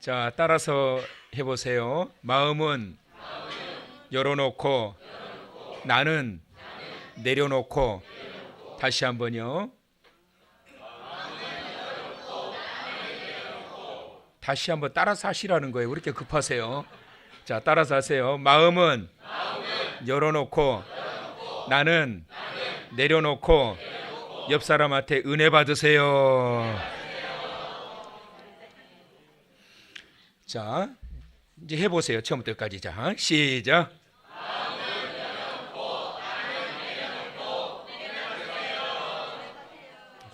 자, 따라서 해보세요. 마음은 열어놓고 나는 내려놓고. 다시 한번요. 다시 한번 따라서 하시라는 거예요. 왜 이렇게 급하세요? 자, 따라서 하세요. 마음은 열어놓고 나는 내려놓고. 옆 사람한테 은혜 받으세요. 자, 이제 해보세요. 처음부터 끝까지. 자, 시작.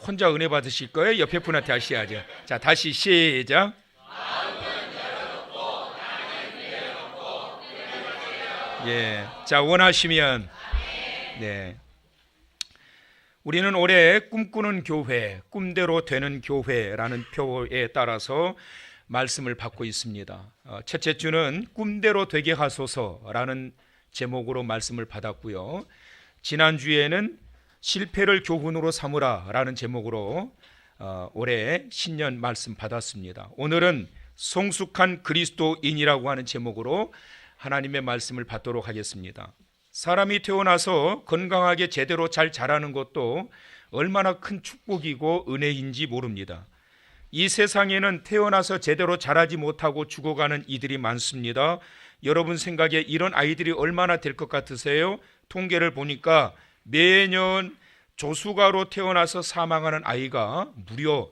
혼자 은혜 받으실 거예요? 옆에 분한테 하셔야죠. 자, 다시 시작. 예, 자, 원하시면. 네, 우리는 올해 꿈꾸는 교회, 꿈대로 되는 교회라는 표에 따라서 말씀을 받고 있습니다. 첫째 주는 꿈대로 되게 하소서라는 제목으로 말씀을 받았고요. 지난주에는 실패를 교훈으로 삼으라라는 제목으로 올해 신년 말씀 받았습니다. 오늘은 성숙한 그리스도인이라고 하는 제목으로 하나님의 말씀을 받도록 하겠습니다. 사람이 태어나서 건강하게 제대로 잘 자라는 것도 얼마나 큰 축복이고 은혜인지 모릅니다. 이 세상에는 태어나서 제대로 자라지 못하고 죽어가는 이들이 많습니다. 여러분 생각에 이런 아이들이 얼마나 될 것 같으세요? 통계를 보니까 매년 조수가로 태어나서 사망하는 아이가 무려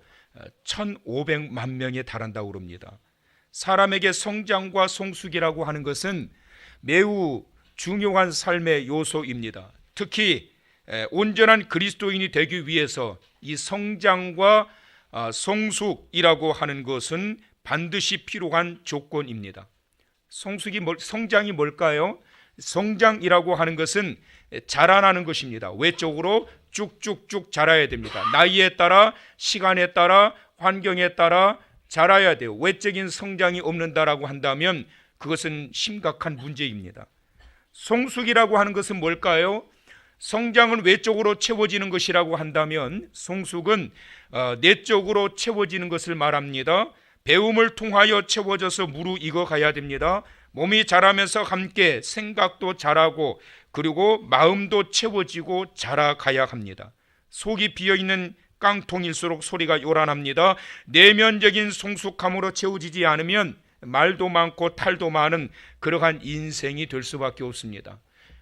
1,500만 명에 달한다고 합니다. 사람에게 성장과 성숙이라고 하는 것은 매우 중요한 삶의 요소입니다. 특히 온전한 그리스도인이 되기 위해서 이 성장과 성숙이라고 하는 것은 반드시 필요한 조건입니다. 성장이 뭘까요? 성장이라고 하는 것은 자라나는 것입니다. 외적으로 쭉쭉쭉 자라야 됩니다. 나이에 따라, 시간에 따라, 환경에 따라 자라야 돼요. 외적인 성장이 없는다라고 한다면 그것은 심각한 문제입니다. 성숙이라고 하는 것은 뭘까요? 성장은 외적으로 채워지는 것이라고 한다면 성숙은 내적으로 채워지는 것을 말합니다. 배움을 통하여 채워져서 무르익어 가야 됩니다. 몸이 자라면서 함께 생각도 자라고 그리고 마음도 채워지고 자라가야 합니다. 속이 비어있는 깡통일수록 소리가 요란합니다. 내면적인 성숙함으로 채워지지 않으면 말도 많고 탈도 많은 그러한 인생이 될 수밖에 없습니다.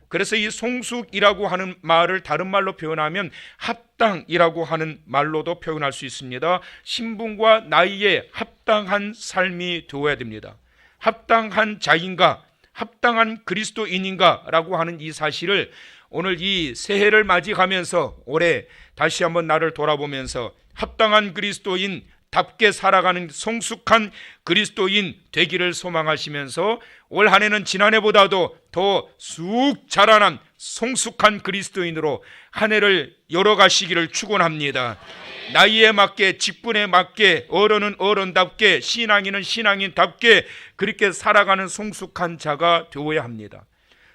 그래서 이 성숙이라고 하는 말을 다른 말로 표현하면 합당이라고 하는 말로도 표현할 수 있습니다. 신분과 나이에 합당한 삶이 되어야 됩니다. 합당한 자인가, 합당한 그리스도인인가 라고 하는 이 사실을 오늘 이 새해를 맞이하면서 올해 다시 한번 나를 돌아보면서 합당한 그리스도인 답게 살아가는 성숙한 그리스도인 되기를 소망하시면서 올 한 해는 지난해보다도 더 쑥 자라난 성숙한 그리스도인으로 한 해를 열어가시기를 축원합니다. 나이에 맞게, 직분에 맞게, 어른은 어른답게, 신앙인은 신앙인답게 그렇게 살아가는 성숙한 자가 되어야 합니다.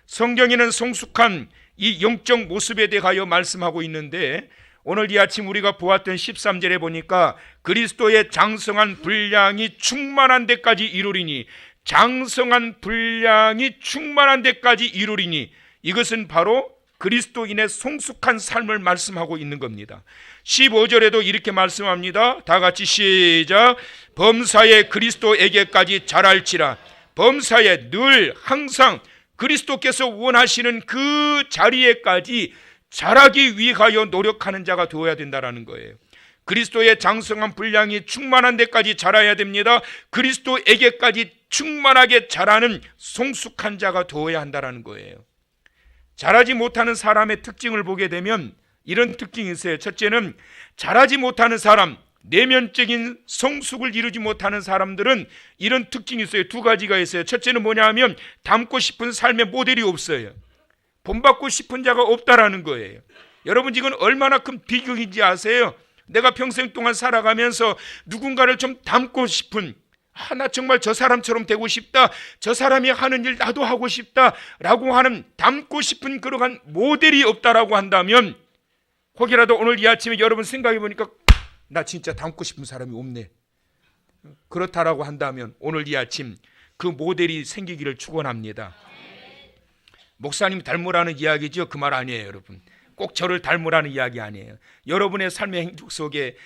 성경에는 성숙한 이 영적 모습에 대하여 말씀하고 있는데 오늘 이 아침 우리가 보았던 13절에 보니까 그리스도의 장성한 분량이 충만한 데까지 이루리니, 장성한 분량이 충만한 데까지 이루리니, 이것은 바로 그리스도인의 성숙한 삶을 말씀하고 있는 겁니다. 15절에도 이렇게 말씀합니다. 다 같이 시작. 범사에 그리스도에게까지 자랄지라. 범사에 늘 항상 그리스도께서 원하시는 그 자리에까지 자라기 위하여 노력하는 자가 되어야 된다는 거예요. 그리스도의 장성한 분량이 충만한 데까지 자라야 됩니다. 그리스도에게까지 충만하게 자라는 성숙한 자가 되어야 한다는 거예요. 자라지 못하는 사람의 특징을 보게 되면 이런 특징이 있어요. 첫째는 자라지 못하는 사람, 내면적인 성숙을 이루지 못하는 사람들은 이런 특징이 있어요. 두 가지가 있어요. 첫째는 뭐냐 하면 닮고 싶은 삶의 모델이 없어요. 본받고 싶은 자가 없다라는 거예요. 여러분 지금 얼마나 큰 비극인지 아세요? 내가 평생 동안 살아가면서 누군가를 좀 닮고 싶은, 나 정말 저 사람처럼 되고 싶다, 저 사람이 하는 일 나도 하고 싶다 라고 하는 닮고 싶은 그러한 모델이 없다라고 한다면, 혹이라도 오늘 이 아침에 여러분 생각해 보니까 나 진짜 닮고 싶은 사람이 없네, 그렇다라고 한다면 오늘 이 아침 그 모델이 생기기를 축원합니다. 목사님 닮으라는 이야기죠. 그 말 아니에요, 여러분. 꼭 저를 닮으라는 이야기 아니에요. 여러분의 삶의 행복 속에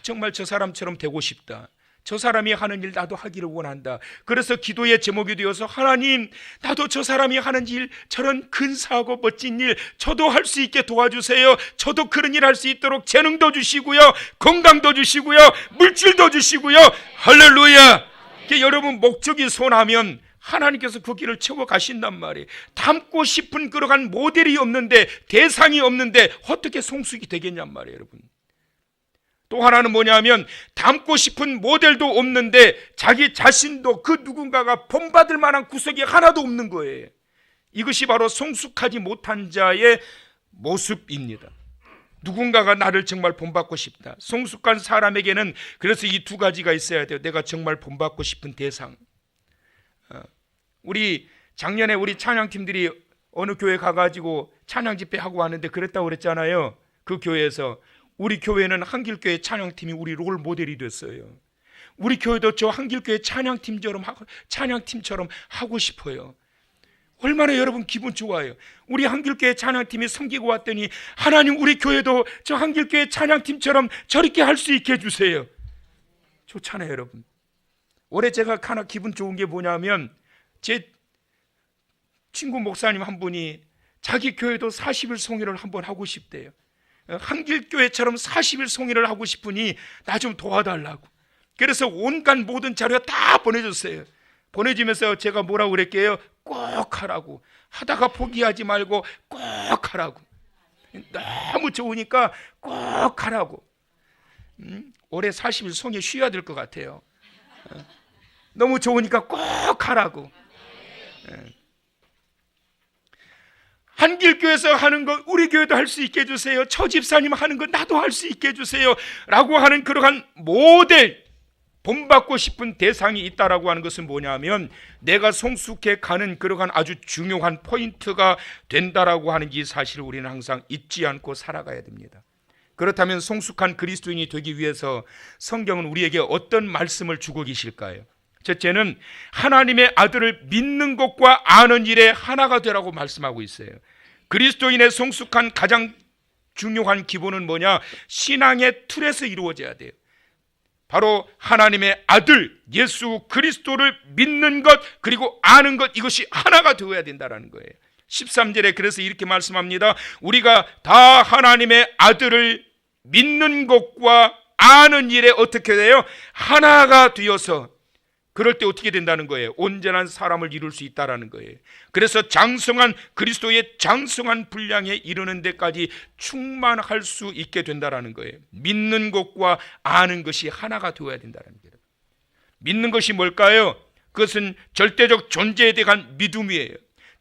정말 저 사람처럼 되고 싶다, 저 사람이 하는 일 나도 하기를 원한다. 그래서 기도의 제목이 되어서 하나님, 나도 저 사람이 하는 일, 저런 근사하고 멋진 일 저도 할 수 있게 도와주세요. 저도 그런 일 할 수 있도록 재능도 주시고요, 건강도 주시고요, 물질도 주시고요. 할렐루야. 여러분 목적이 선하면 하나님께서 그 길을 채워 가신단 말이에요. 닮고 싶은 그러한 모델이 없는데, 대상이 없는데 어떻게 성숙이 되겠냔 말이에요, 여러분. 또 하나는 뭐냐면 닮고 싶은 모델도 없는데 자기 자신도 그 누군가가 본받을 만한 구석이 하나도 없는 거예요. 이것이 바로 성숙하지 못한 자의 모습입니다. 누군가가 나를 정말 본받고 싶다. 성숙한 사람에게는 그래서 이 두 가지가 있어야 돼요. 내가 정말 본받고 싶은 대상. 우리 작년에 우리 찬양팀들이 어느 교회 가가지고 찬양 집회하고 왔는데 그랬다고 그랬잖아요. 그 교회에서 우리 교회는 한길교회 찬양팀이 우리 롤 모델이 됐어요. 우리 교회도 저 한길교회 찬양팀처럼 하고 싶어요. 얼마나 여러분 기분 좋아요. 우리 한길교회 찬양팀이 섬기고 왔더니 하나님, 우리 교회도 저 한길교회 찬양팀처럼 저렇게 할 수 있게 해주세요. 좋잖아요, 여러분. 올해 제가 하나 기분 좋은 게 뭐냐면 제 친구 목사님 한 분이 자기 교회도 40일 송일을 한번 하고 싶대요. 한길교회처럼 40일 송일을 하고 싶으니 나 좀 도와달라고. 그래서 온갖 모든 자료 다 보내줬어요. 보내주면서 제가 뭐라고 그랬게요? 꼭 하라고. 하다가 포기하지 말고 꼭 하라고. 너무 좋으니까 꼭 하라고. 올해 40일 송일 쉬어야 될 것 같아요. 너무 좋으니까 꼭 하라고. 한길교회에서 하는 거 우리 교회도 할 수 있게 해주세요. 저 집사님 하는 거 나도 할 수 있게 해주세요 라고 하는 그러한 모델, 본받고 싶은 대상이 있다라고 하는 것은 뭐냐면 내가 성숙해 가는 그러한 아주 중요한 포인트가 된다라고 하는 이 사실을 우리는 항상 잊지 않고 살아가야 됩니다. 그렇다면 성숙한 그리스도인이 되기 위해서 성경은 우리에게 어떤 말씀을 주고 계실까요? 첫째는 하나님의 아들을 믿는 것과 아는 일에 하나가 되라고 말씀하고 있어요. 그리스도인의 성숙한 가장 중요한 기본은 뭐냐? 신앙의 틀에서 이루어져야 돼요. 바로 하나님의 아들 예수 그리스도를 믿는 것, 그리고 아는 것, 이것이 하나가 되어야 된다는 거예요. 13절에 그래서 이렇게 말씀합니다. 우리가 다 하나님의 아들을 믿는 것과 아는 일에 어떻게 돼요? 하나가 되어서, 그럴 때 어떻게 된다는 거예요? 온전한 사람을 이룰 수 있다는 거예요. 그래서 장성한 그리스도의 장성한 분량에 이르는 데까지 충만할 수 있게 된다는 거예요. 믿는 것과 아는 것이 하나가 되어야 된다는 거예요. 믿는 것이 뭘까요? 그것은 절대적 존재에 대한 믿음이에요.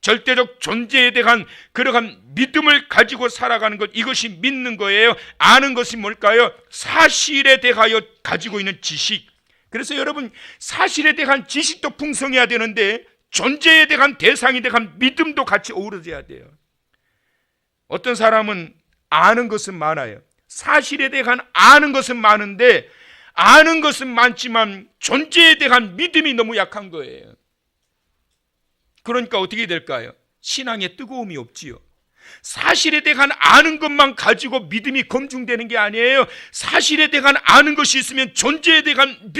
절대적 존재에 대한 그러한 믿음을 가지고 살아가는 것, 이것이 믿는 거예요. 아는 것이 뭘까요? 사실에 대하여 가지고 있는 지식. 그래서 여러분, 사실에 대한 지식도 풍성해야 되는데 존재에 대한, 대상에 대한 믿음도 같이 어우러져야 돼요. 어떤 사람은 아는 것은 많아요. 사실에 대한 아는 것은 많은데, 아는 것은 많지만 존재에 대한 믿음이 너무 약한 거예요. 그러니까 어떻게 될까요? 신앙에 뜨거움이 없지요. 사실에 대한 아는 것만 가지고 믿음이 검증되는 게 아니에요. 사실에 대한 아는 것이 있으면 존재에 대한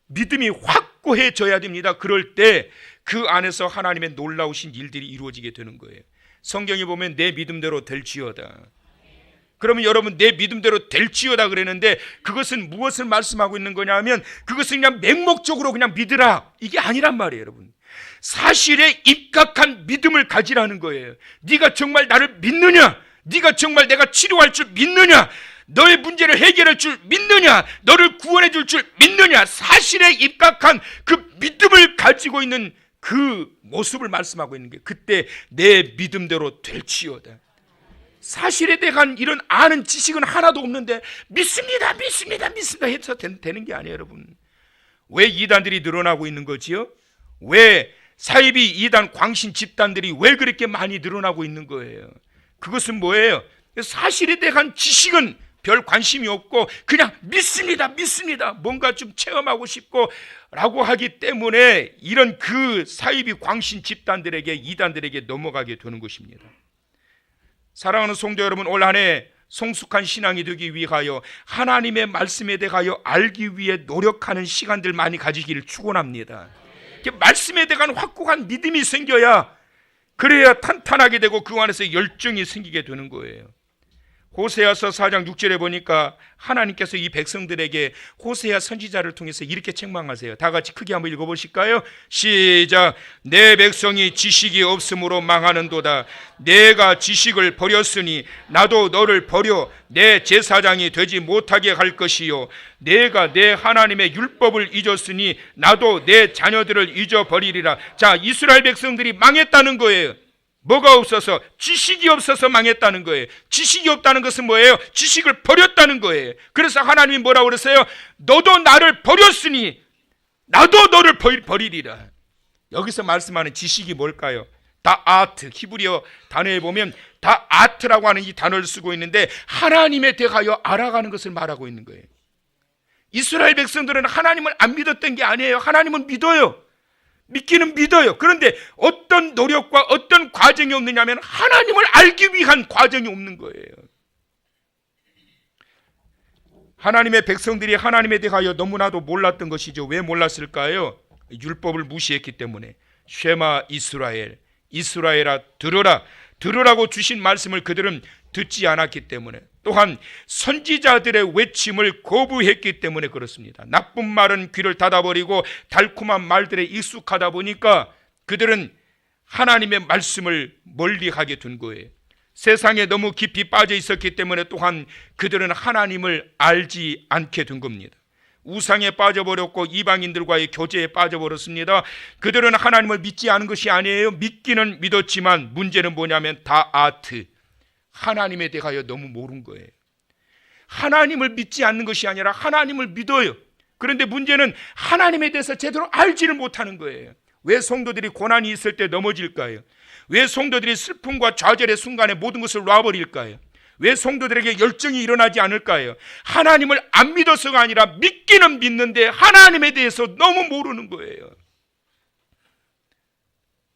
믿음이 확고해져야 됩니다. 그럴 때 그 안에서 하나님의 놀라우신 일들이 이루어지게 되는 거예요. 성경에 보면 내 믿음대로 될지어다. 그러면 여러분, 내 믿음대로 될지어다 그랬는데 그것은 무엇을 말씀하고 있는 거냐면 그것은 그냥 맹목적으로 그냥 믿으라, 이게 아니란 말이에요, 여러분. 사실에 입각한 믿음을 가지라는 거예요. 네가 정말 나를 믿느냐? 네가 정말 내가 치료할 줄 믿느냐? 너의 문제를 해결할 줄 믿느냐? 너를 구원해 줄 줄 믿느냐? 사실에 입각한 그 믿음을 가지고 있는 그 모습을 말씀하고 있는 게, 그때 내 믿음대로 될지어다. 사실에 대한 이런 아는 지식은 하나도 없는데 믿습니다 해서 되는 게 아니에요, 여러분. 왜 이단들이 늘어나고 있는 거지요? 왜 사이비 이단 광신 집단들이 왜 그렇게 많이 늘어나고 있는 거예요? 그것은 뭐예요? 사실에 대한 지식은 별 관심이 없고 그냥 믿습니다, 믿습니다, 뭔가 좀 체험하고 싶고 라고 하기 때문에 이런 그 사이비 광신 집단들에게, 이단들에게 넘어가게 되는 것입니다. 사랑하는 성도 여러분, 올 한 해 성숙한 신앙이 되기 위하여 하나님의 말씀에 대하여 알기 위해 노력하는 시간들 많이 가지기를 축원합니다. 말씀에 대한 확고한 믿음이 생겨야, 그래야 탄탄하게 되고 그 안에서 열정이 생기게 되는 거예요. 호세아서 4장 6절에 보니까 하나님께서 이 백성들에게 호세아 선지자를 통해서 이렇게 책망하세요. 다 같이 크게 한번 읽어보실까요? 시작. 내 백성이 지식이 없으므로 망하는도다. 내가 지식을 버렸으니 나도 너를 버려 내 제사장이 되지 못하게 할 것이요, 내가 내 하나님의 율법을 잊었으니 나도 내 자녀들을 잊어버리리라. 자, 이스라엘 백성들이 망했다는 거예요. 뭐가 없어서? 지식이 없어서 망했다는 거예요. 지식이 없다는 것은 뭐예요? 지식을 버렸다는 거예요. 그래서 하나님이 뭐라고 그랬어요? 너도 나를 버렸으니 나도 너를 버리리라. 여기서 말씀하는 지식이 뭘까요? 다아트, 히브리어 단어에 보면 다아트라고 하는 이 단어를 쓰고 있는데 하나님에 대하여 알아가는 것을 말하고 있는 거예요. 이스라엘 백성들은 하나님을 안 믿었던 게 아니에요. 하나님은 믿어요. 믿기는 믿어요. 그런데 어떤 노력과 어떤 과정이 없느냐면 하나님을 알기 위한 과정이 없는 거예요. 하나님의 백성들이 하나님에 대하여 너무나도 몰랐던 것이죠. 왜 몰랐을까요? 율법을 무시했기 때문에. 쉐마 이스라엘, 이스라엘아 들으라, 들으라고 주신 말씀을 그들은 듣지 않았기 때문에, 또한 선지자들의 외침을 거부했기 때문에 그렇습니다. 나쁜 말은 귀를 닫아버리고 달콤한 말들에 익숙하다 보니까 그들은 하나님의 말씀을 멀리하게 된 거예요. 세상에 너무 깊이 빠져 있었기 때문에 또한 그들은 하나님을 알지 않게 된 겁니다. 우상에 빠져버렸고 이방인들과의 교제에 빠져버렸습니다. 그들은 하나님을 믿지 않은 것이 아니에요. 믿기는 믿었지만 문제는 뭐냐면 다아트, 하나님에 대하여 너무 모른 거예요. 하나님을 믿지 않는 것이 아니라 하나님을 믿어요. 그런데 문제는 하나님에 대해서 제대로 알지를 못하는 거예요. 왜 성도들이 고난이 있을 때 넘어질까요? 왜 성도들이 슬픔과 좌절의 순간에 모든 것을 놔버릴까요? 왜 성도들에게 열정이 일어나지 않을까요? 하나님을 안 믿어서가 아니라 믿기는 믿는데 하나님에 대해서 너무 모르는 거예요.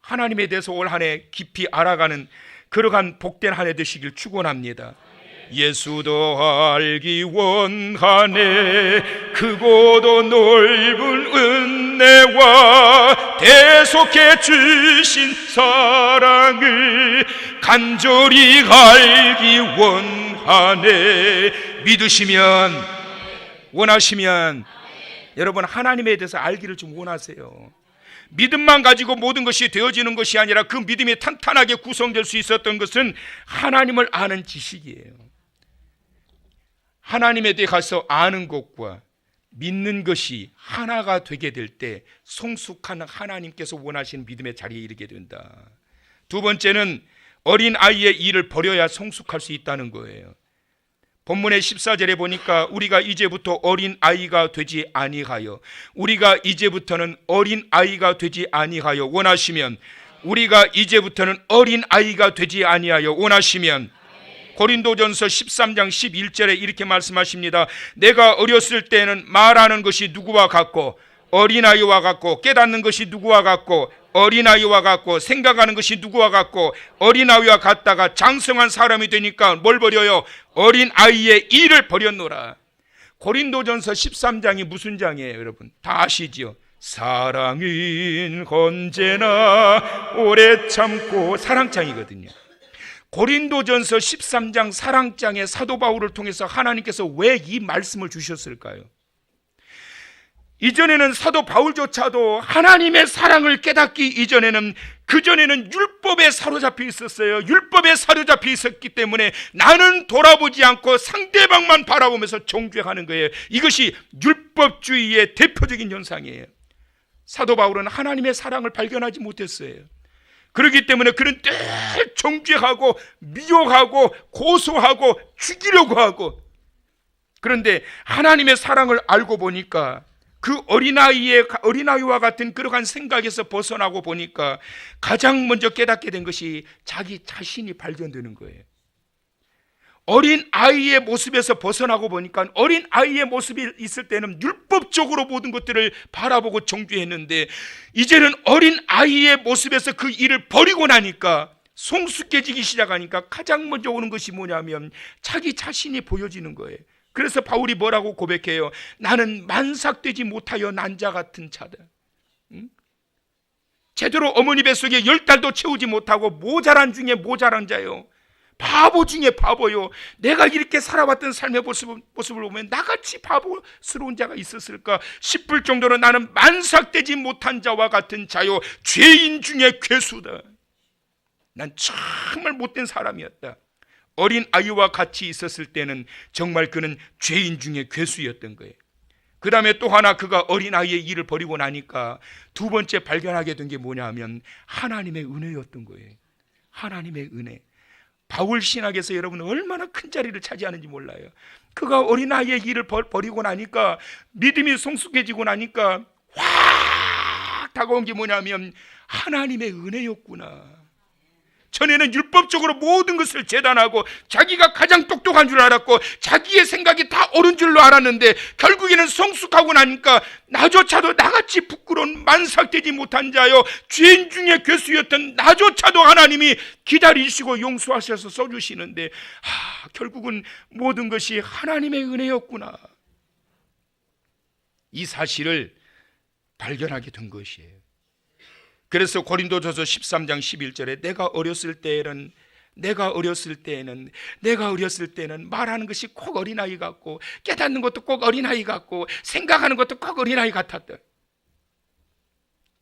하나님에 대해서 올 한 해 깊이 알아가는 그러한 복된 한 해 되시길 축원합니다. 예수도 알기 원하네, 크고도 넓은 은혜와 대속해 주신 사랑을 간절히 알기 원하네. 믿으시면, 원하시면 여러분 하나님에 대해서 알기를 좀 원하세요. 믿음만 가지고 모든 것이 되어지는 것이 아니라 그 믿음이 탄탄하게 구성될 수 있었던 것은 하나님을 아는 지식이에요. 하나님에 대해서 아는 것과 믿는 것이 하나가 되게 될 때 성숙한 하나님께서 원하시는 믿음의 자리에 이르게 된다. 두 번째는 어린 아이의 일을 버려야 성숙할 수 있다는 거예요. 본문의 14절에 보니까 우리가 이제부터 어린 아이가 되지 아니하여, 우리가 이제부터는 어린 아이가 되지 아니하여 원하시면, 우리가 이제부터는 어린 아이가 되지 아니하여 원하시면, 고린도전서 13장 11절에 이렇게 말씀하십니다. 내가 어렸을 때는 말하는 것이 누구와 같고 어린아이와 같고, 깨닫는 것이 누구와 같고 어린아이와 같고, 생각하는 것이 누구와 같고 어린아이와 같다가 장성한 사람이 되니까 뭘 버려요? 어린아이의 일을 버렸노라. 고린도전서 13장이 무슨 장이에요 여러분? 다 아시죠? 사랑은 언제나 오래 참고, 사랑장이거든요. 고린도전서 13장 사랑장의 사도 바울을 통해서 하나님께서 왜 이 말씀을 주셨을까요? 이전에는 사도 바울조차도 하나님의 사랑을 깨닫기 이전에는, 그전에는 율법에 사로잡혀 있었어요. 율법에 사로잡혀 있었기 때문에 나는 돌아보지 않고 상대방만 바라보면서 정죄하는 거예요. 이것이 율법주의의 대표적인 현상이에요. 사도 바울은 하나님의 사랑을 발견하지 못했어요. 그렇기 때문에 그는 늘 정죄하고 미워하고 고소하고 죽이려고 하고, 그런데 하나님의 사랑을 알고 보니까 그 어린아이와 같은 그러한 생각에서 벗어나고 보니까 가장 먼저 깨닫게 된 것이 자기 자신이 발견되는 거예요. 어린 아이의 모습에서 벗어나고 보니까 어린 아이의 모습이 있을 때는 율법적으로 모든 것들을 바라보고 정죄했는데 이제는 어린 아이의 모습에서 그 일을 버리고 나니까 성숙해지기 시작하니까 가장 먼저 오는 것이 뭐냐면 자기 자신이 보여지는 거예요. 그래서 바울이 뭐라고 고백해요? 나는 만삭되지 못하여 난자 같은 자다. 제대로 어머니 뱃속에 10달도 채우지 못하고 모자란 중에 모자란 자요. 바보 중에 바보요. 내가 이렇게 살아왔던 삶의 모습을 보면 나같이 바보스러운 자가 있었을까 싶을 정도로 나는 만삭되지 못한 자와 같은 자요. 죄인 중에 괴수다. 난 정말 못된 사람이었다. 어린 아이와 같이 있었을 때는 정말 그는 죄인 중에 괴수였던 거예요. 그 다음에 또 하나 그가 어린아이의 일을 버리고 나니까 두 번째 발견하게 된 게 뭐냐 하면 하나님의 은혜였던 거예요. 하나님의 은혜. 바울 신학에서 여러분 얼마나 큰 자리를 차지하는지 몰라요. 그가 어린아이의 일을 버리고 나니까 믿음이 성숙해지고 나니까 확 다가온 게 뭐냐면 하나님의 은혜였구나. 전에는 율법적으로 모든 것을 재단하고 자기가 가장 똑똑한 줄 알았고 자기의 생각이 다 옳은 줄로 알았는데 결국에는 성숙하고 나니까 나조차도 나같이 부끄러운 만삭되지 못한 자여 죄인 중에 괴수였던 나조차도 하나님이 기다리시고 용서하셔서 써주시는데 결국은 모든 것이 하나님의 은혜였구나. 이 사실을 발견하게 된 것이에요. 그래서 고린도전서 13장 11절에 내가 어렸을 때에는 말하는 것이 꼭 어린아이 같고 깨닫는 것도 꼭 어린아이 같고 생각하는 것도 꼭 어린아이 같았다.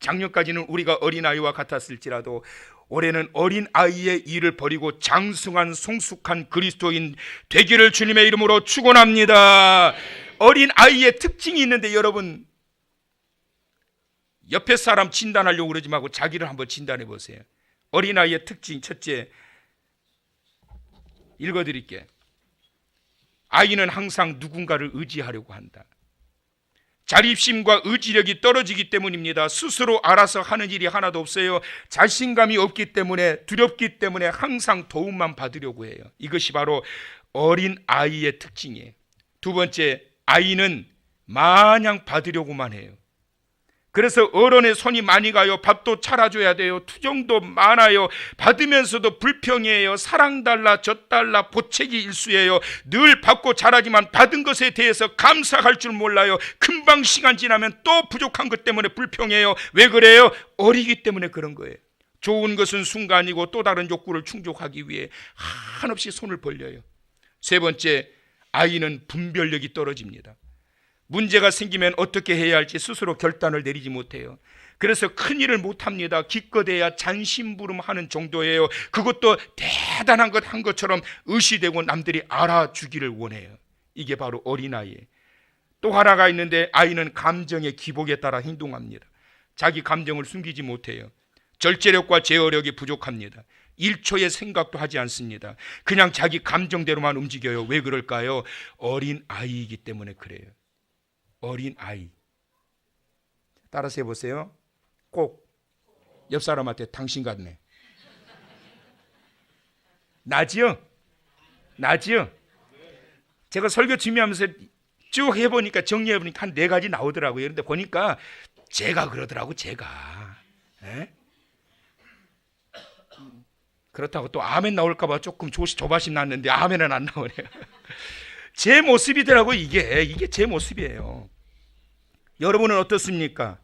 작년까지는 우리가 어린아이와 같았을지라도 올해는 어린아이의 일을 버리고 장성한 성숙한 그리스도인 되기를 주님의 이름으로 축원합니다. 어린아이의 특징이 있는데 여러분 옆에 사람 진단하려고 그러지 말고 자기를 한번 진단해 보세요. 어린아이의 특징 첫째 읽어드릴게. 아이는 항상 누군가를 의지하려고 한다. 자립심과 의지력이 떨어지기 때문입니다. 스스로 알아서 하는 일이 하나도 없어요. 자신감이 없기 때문에 두렵기 때문에 항상 도움만 받으려고 해요. 이것이 바로 어린아이의 특징이에요. 두 번째, 아이는 마냥 받으려고만 해요. 그래서 어른의 손이 많이 가요. 밥도 차려줘야 돼요. 투정도 많아요. 받으면서도 불평해요. 사랑달라 젖달라 보채기 일수예요. 늘 받고 잘하지만 받은 것에 대해서 감사할 줄 몰라요. 금방 시간 지나면 또 부족한 것 때문에 불평해요. 왜 그래요? 어리기 때문에 그런 거예요. 좋은 것은 순간이고 또 다른 욕구를 충족하기 위해 한없이 손을 벌려요. 세 번째, 아이는 분별력이 떨어집니다. 문제가 생기면 어떻게 해야 할지 스스로 결단을 내리지 못해요. 그래서 큰일을 못합니다. 기껏해야 잔심부름하는 정도예요. 그것도 대단한 것 한 것처럼 의시되고 남들이 알아주기를 원해요. 이게 바로 어린아이예요. 또 하나가 있는데 아이는 감정의 기복에 따라 행동합니다. 자기 감정을 숨기지 못해요. 절제력과 제어력이 부족합니다. 1초의 생각도 하지 않습니다. 그냥 자기 감정대로만 움직여요. 왜 그럴까요? 어린아이이기 때문에 그래요. 어린아이. 따라서 해보세요. 꼭 옆 사람한테 당신 같네. 나지요? 제가 설교 준비하면서 쭉 해보니까 정리해보니까 한 4가지 나오더라고요. 그런데 보니까 제가 그러더라고. 제가 그렇다고 또 아멘 나올까봐 조금 조바심 났는데 아멘은 안 나오네요. 제 모습이더라고. 이게 제 모습이에요. 여러분은 어떻습니까?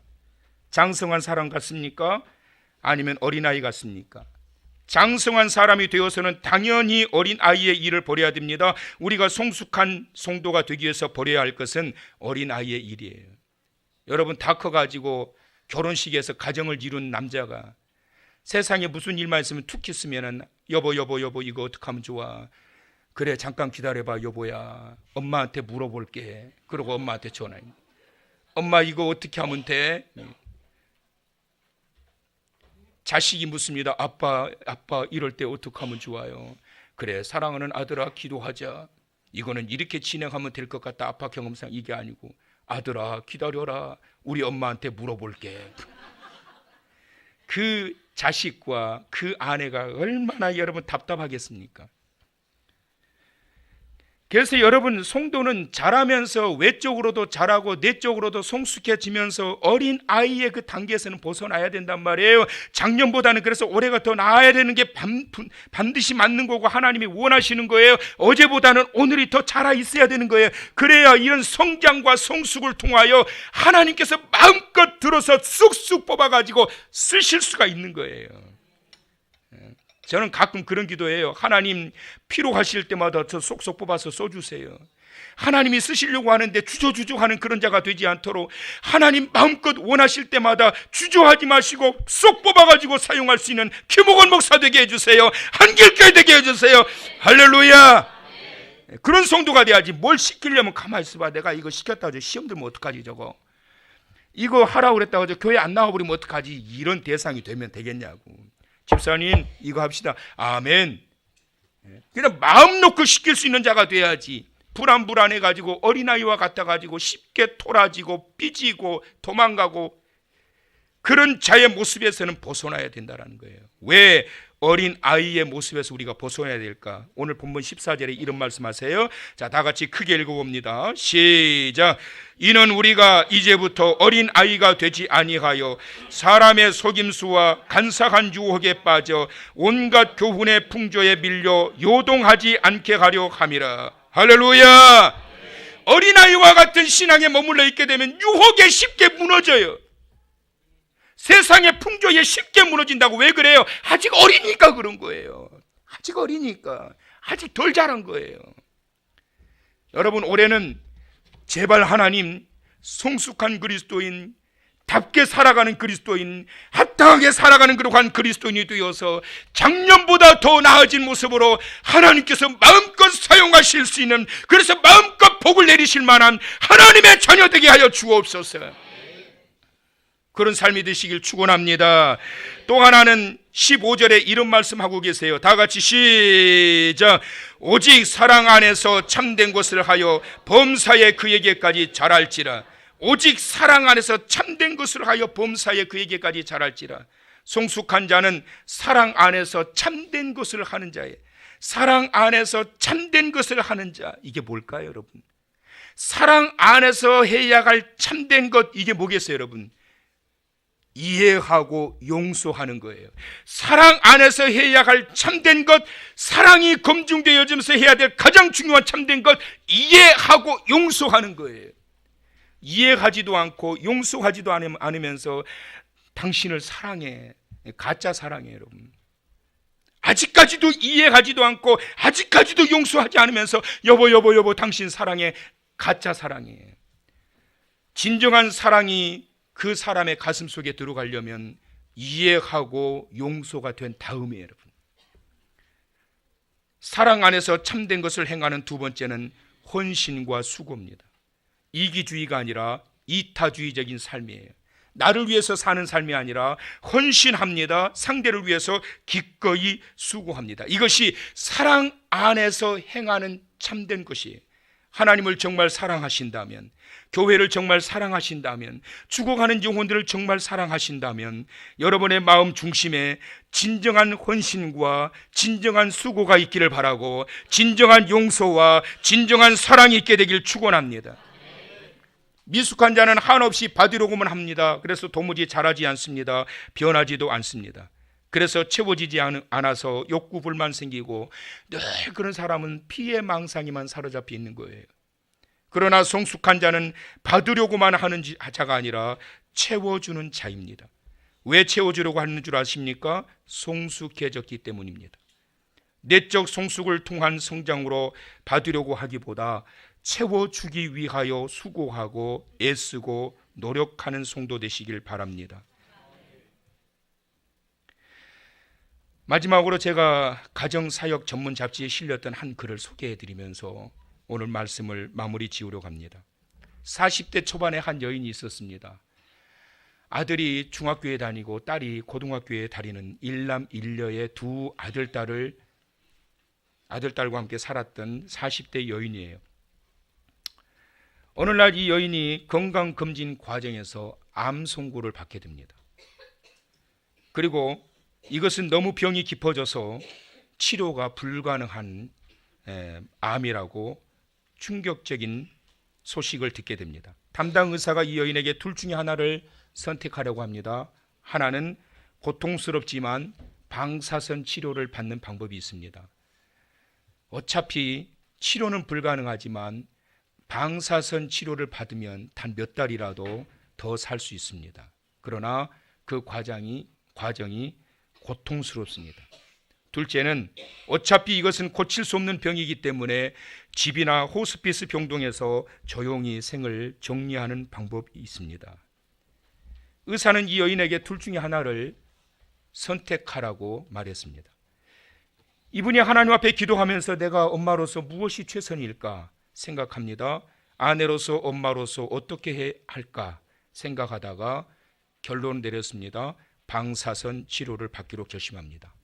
장성한 사람 같습니까? 아니면 어린아이 같습니까? 장성한 사람이 되어서는 당연히 어린아이의 일을 버려야 됩니다. 우리가 성숙한 성도가 되기 위해서 버려야 할 것은 어린아이의 일이에요. 여러분 다 커가지고 결혼식에서 가정을 이룬 남자가 세상에 무슨 일만 있으면 툭 했으면 여보 이거 어떻게 하면 좋아? 그래 잠깐 기다려봐 여보야, 엄마한테 물어볼게. 그러고 엄마한테 전화해. 엄마 이거 어떻게 하면 돼? 자식이 묻습니다. 아빠 이럴 때 어떻게 하면 좋아요? 그래 사랑하는 아들아 기도하자. 이거는 이렇게 진행하면 될 것 같다. 아빠 경험상 이게 아니고 아들아 기다려라. 우리 엄마한테 물어볼게. 그 자식과 그 아내가 얼마나 여러분 답답하겠습니까? 그래서 여러분, 성도는 자라면서 외적으로도 자라고 내적으로도 성숙해지면서 어린 아이의 그 단계에서는 벗어나야 된단 말이에요. 작년보다는 그래서 올해가 더 나아야 되는 게 반드시 맞는 거고 하나님이 원하시는 거예요. 어제보다는 오늘이 더 자라 있어야 되는 거예요. 그래야 이런 성장과 성숙을 통하여 하나님께서 마음껏 들어서 쑥쑥 뽑아가지고 쓰실 수가 있는 거예요. 저는 가끔 그런 기도해요. 하나님, 필요하실 때마다 저 쏙쏙 뽑아서 써주세요. 하나님이 쓰시려고 하는데 주저주저하는 그런 자가 되지 않도록 하나님 마음껏 원하실 때마다 주저하지 마시고 쏙 뽑아가지고 사용할 수 있는 김옥원 목사 되게 해주세요. 한길교회 되게 해주세요. 할렐루야. 그런 성도가 돼야지. 뭘 시키려면 가만히 있어봐. 내가 이거 시켰다고 시험 들면 어떡하지 저거. 이거 하라고 그랬다고 저 교회 안 나와버리면 어떡하지. 이런 대상이 되면 되겠냐고. 집사님 이거 합시다. 아멘. 그냥 마음 놓고 시킬 수 있는 자가 돼야지. 불안해가지고 어린아이와 같아가지고 쉽게 토라지고 삐지고 도망가고 그런 자의 모습에서는 벗어나야 된다는 거예요. 왜 어린 아이의 모습에서 우리가 벗어나야 될까? 오늘 본문 14절에 이런 말씀하세요. 자, 다 같이 크게 읽어봅니다. 시작. 이는 우리가 이제부터 어린 아이가 되지 아니하여 사람의 속임수와 간사한 유혹에 빠져 온갖 교훈의 풍조에 밀려 요동하지 않게 하려 함이라. 할렐루야. 어린아이와 같은 신앙에 머물러 있게 되면 유혹에 쉽게 무너져요. 세상의 풍조에 쉽게 무너진다고. 왜 그래요? 아직 어리니까 그런 거예요. 아직 어리니까. 아직 덜 자란 거예요. 여러분, 올해는 제발 하나님, 성숙한 그리스도인, 답게 살아가는 그리스도인, 합당하게 살아가는 그러한 그리스도인이 되어서 작년보다 더 나아진 모습으로 하나님께서 마음껏 사용하실 수 있는, 그래서 마음껏 복을 내리실 만한 하나님의 자녀 되게 하여 주옵소서. 그런 삶이 되시길 축원합니다. 또 하나는 15절에 이런 말씀하고 계세요. 다 같이 시작. 오직 사랑 안에서 참된 것을 하여 범사에 그에게까지 자랄지라. 오직 사랑 안에서 참된 것을 하여 범사에 그에게까지 자랄지라. 성숙한 자는 사랑 안에서 참된 것을 하는 자예요. 사랑 안에서 참된 것을 하는 자. 이게 뭘까요, 여러분? 사랑 안에서 해야 할 참된 것, 이게 뭐겠어요, 여러분? 이해하고 용서하는 거예요. 사랑 안에서 해야 할 참된 것, 사랑이 검증되어지면서 해야 될 가장 중요한 참된 것, 이해하고 용서하는 거예요. 이해하지도 않고 용서하지도 않으면서 당신을 사랑해. 가짜 사랑해, 여러분. 아직까지도 이해하지도 않고 아직까지도 용서하지 않으면서 여보 당신 사랑해. 가짜 사랑해. 진정한 사랑이 그 사람의 가슴 속에 들어가려면 이해하고 용서가 된 다음에, 여러분, 사랑 안에서 참된 것을 행하는 두 번째는 헌신과 수고입니다. 이기주의가 아니라 이타주의적인 삶이에요. 나를 위해서 사는 삶이 아니라 헌신합니다. 상대를 위해서 기꺼이 수고합니다. 이것이 사랑 안에서 행하는 참된 것이에요. 하나님을 정말 사랑하신다면, 교회를 정말 사랑하신다면, 죽어가는 영혼들을 정말 사랑하신다면 여러분의 마음 중심에 진정한 헌신과 진정한 수고가 있기를 바라고 진정한 용서와 진정한 사랑이 있게 되길 축원합니다. 미숙한 자는 한없이 받으려고만 합니다. 그래서 도무지 자라지 않습니다. 변하지도 않습니다. 그래서 채워지지 않아서 욕구 불만 생기고 늘 그런 사람은 피해 망상에만 사로잡혀 있는 거예요. 그러나 성숙한 자는 받으려고만 하는 자가 아니라 채워주는 자입니다. 왜 채워주려고 하는 줄 아십니까? 성숙해졌기 때문입니다. 내적 성숙을 통한 성장으로 받으려고 하기보다 채워주기 위하여 수고하고 애쓰고 노력하는 성도 되시길 바랍니다. 마지막으로 제가 가정사역 전문 잡지에 실렸던 한 글을 소개해드리면서 오늘 말씀을 마무리 지으려고 합니다. 40대 초반에 한 여인이 있었습니다. 아들이 중학교에 다니고 딸이 고등학교에 다니는 일남 일녀의 두 아들딸과 함께 살았던 40대 여인이에요. 어느 날 이 여인이 건강검진 과정에서 암 선고를 받게 됩니다. 그리고 이것은 너무 병이 깊어져서 치료가 불가능한 암이라고 충격적인 소식을 듣게 됩니다. 담당 의사가 이 여인에게 둘 중에 하나를 선택하려고 합니다. 하나는 고통스럽지만 방사선 치료를 받는 방법이 있습니다. 어차피 치료는 불가능하지만 방사선 치료를 받으면 단 몇 달이라도 더 살 수 있습니다. 그러나 그 과정이 고통스럽습니다. 둘째는 어차피 이것은 고칠 수 없는 병이기 때문에 집이나 호스피스 병동에서 조용히 생을 정리하는 방법이 있습니다. 의사는 이 여인에게 둘 중에 하나를 선택하라고 말했습니다. 이분이 하나님 앞에 기도하면서 내가 엄마로서 무엇이 최선일까 생각합니다. 아내로서 엄마로서 어떻게 해야 할까 생각하다가 결론을 내렸습니다. 방사선 치료를 받기로 결심합니다.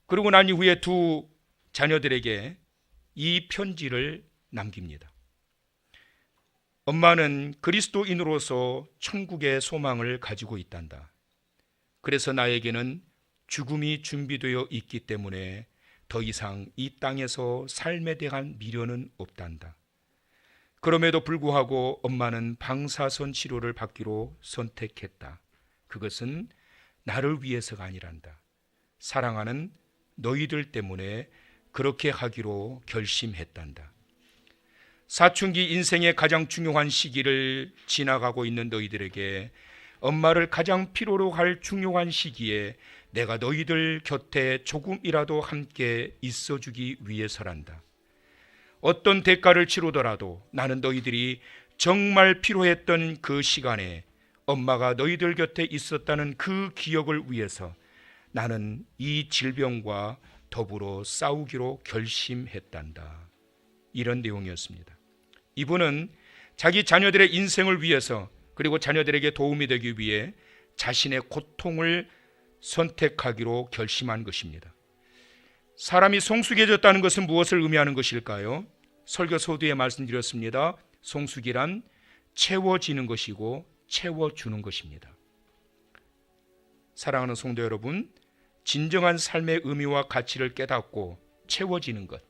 그러고 난 이후에 두 자녀들에게 이 편지를 남깁니다. 엄마는 그리스도인으로서 천국의 소망을 가지고 있단다. 그래서 나에게는 죽음이 준비되어 있기 때문에 더 이상 이 땅에서 삶에 대한 미련은 없단다. 그럼에도 불구하고 엄마는 방사선 치료를 받기로 선택했다. 그것은 나를 위해서가 아니란다. 사랑하는 너희들 때문에 그렇게 하기로 결심했단다. 사춘기 인생의 가장 중요한 시기를 지나가고 있는 너희들에게 엄마를 가장 필요로 할 중요한 시기에 내가 너희들 곁에 조금이라도 함께 있어주기 위해서란다. 어떤 대가를 치르더라도 나는 너희들이 정말 필요했던 그 시간에 엄마가 너희들 곁에 있었다는 그 기억을 위해서 나는 이 질병과 더불어 싸우기로 결심했단다. 이런 내용이었습니다. 이분은 자기 자녀들의 인생을 위해서 그리고 자녀들에게 도움이 되기 위해 자신의 고통을 선택하기로 결심한 것입니다. 사람이 성숙해졌다는 것은 무엇을 의미하는 것일까요? 설교 서두에 말씀드렸습니다. 성숙이란 채워지는 것이고 채워주는 것입니다. 사랑하는 성도 여러분, 진정한 삶의 의미와 가치를 깨닫고 채워지는 것,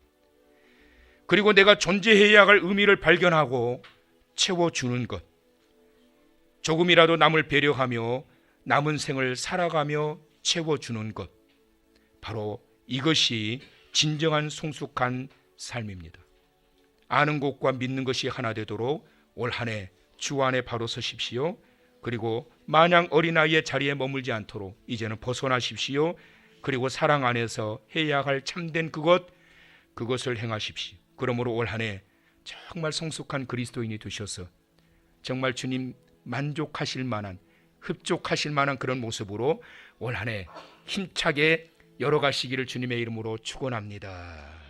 그리고 내가 존재해야 할 의미를 발견하고 채워주는 것, 조금이라도 남을 배려하며 남은 생을 살아가며 채워주는 것, 바로 이것이 진정한 성숙한 삶입니다. 아는 것과 믿는 것이 하나 되도록 올 한 해 주 안에 바로 서십시오. 그리고 마냥 어린아이의 자리에 머물지 않도록 이제는 벗어나십시오. 그리고 사랑 안에서 해야 할 참된 그것을 행하십시오. 그러므로 올 한 해 정말 성숙한 그리스도인이 되셔서 정말 주님 만족하실 만한, 흡족하실 만한 그런 모습으로 올 한 해 힘차게 열어가시기를 주님의 이름으로 축원합니다.